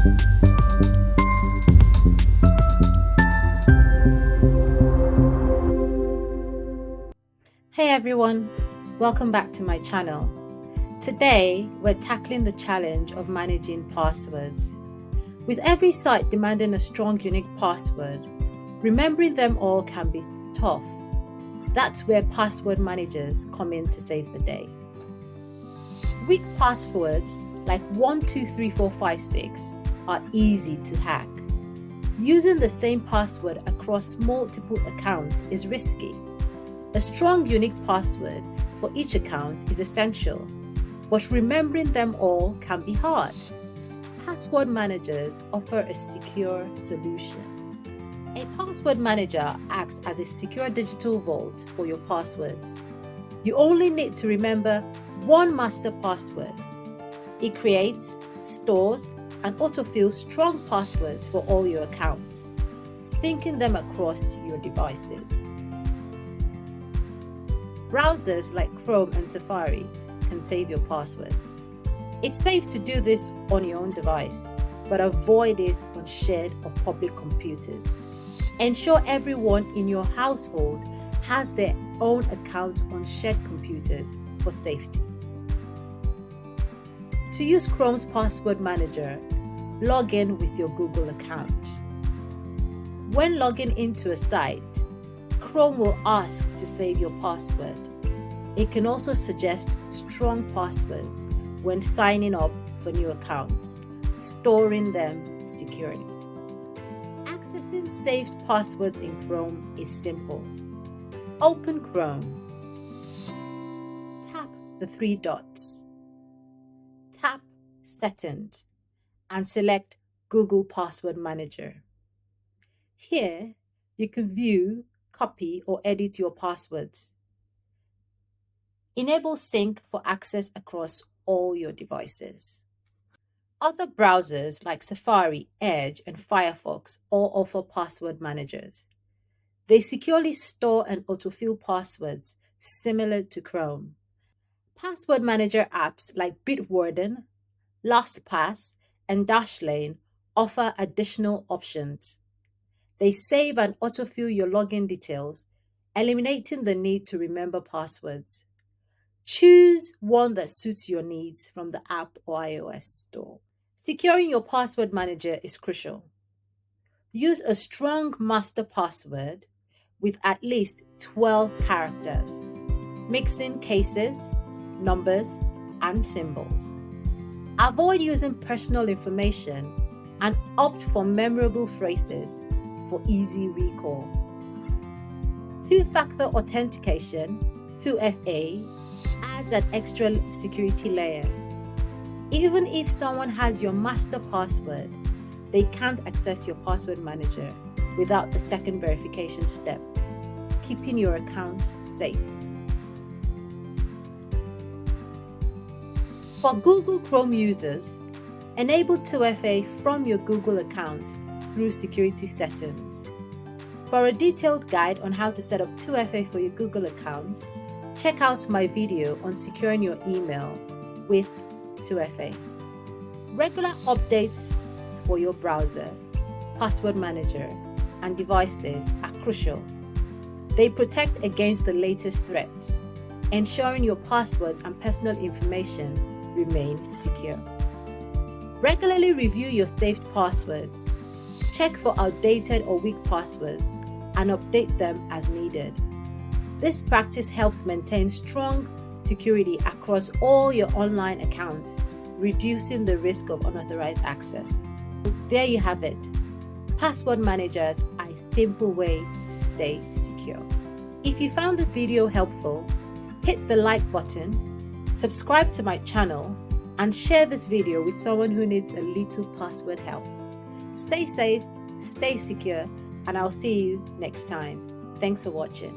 Hey everyone, welcome back to my channel. Today, we're tackling the challenge of managing passwords. With every site demanding a strong, unique password, remembering them all can be tough. That's where password managers come in to save the day. Weak passwords like 123456 are easy to hack. Using the same password across multiple accounts is risky. A strong, unique password for each account is essential, but remembering them all can be hard. Password managers offer a secure solution. A password manager acts as a secure digital vault for your passwords. You only need to remember one master password. It creates, stores, and autofills strong passwords for all your accounts, syncing them across your devices. Browsers like Chrome and Safari can save your passwords. It's safe to do this on your own device, but avoid it on shared or public computers. Ensure everyone in your household has their own account on shared computers for safety. To use Chrome's password manager, log in with your Google account. When logging into a site, Chrome will ask to save your password. It can also suggest strong passwords when signing up for new accounts, storing them securely. Accessing saved passwords in Chrome is simple. Open Chrome. Tap the three dots. Tap Settings and select Google Password Manager. Here, you can view, copy, or edit your passwords. Enable sync for access across all your devices. Other browsers like Safari, Edge, and Firefox all offer password managers. They securely store and autofill passwords similar to Chrome. Password manager apps like Bitwarden, LastPass, and Dashlane offer additional options. They save and autofill your login details, eliminating the need to remember passwords. Choose one that suits your needs from the app or iOS store. Securing your password manager is crucial. Use a strong master password with at least 12 characters, mixing cases, numbers, and symbols. Avoid using personal information and opt for memorable phrases for easy recall. Two-Factor Authentication, 2FA, adds an extra security layer. Even if someone has your master password, they can't access your password manager without the second verification step, keeping your account safe. For Google Chrome users, enable 2FA from your Google account through security settings. For a detailed guide on how to set up 2FA for your Google account, check out my video on securing your email with 2FA. Regular updates for your browser, password manager, and devices are crucial. They protect against the latest threats, ensuring your passwords and personal information remain secure. Regularly review your saved password. Check for outdated or weak passwords and update them as needed. This practice helps maintain strong security across all your online accounts, reducing the risk of unauthorized access. There you have it. Password managers are a simple way to stay secure. If you found the video helpful, hit the like button, subscribe to my channel, and share this video with someone who needs a little password help. Stay safe, stay secure, and I'll see you next time. Thanks for watching.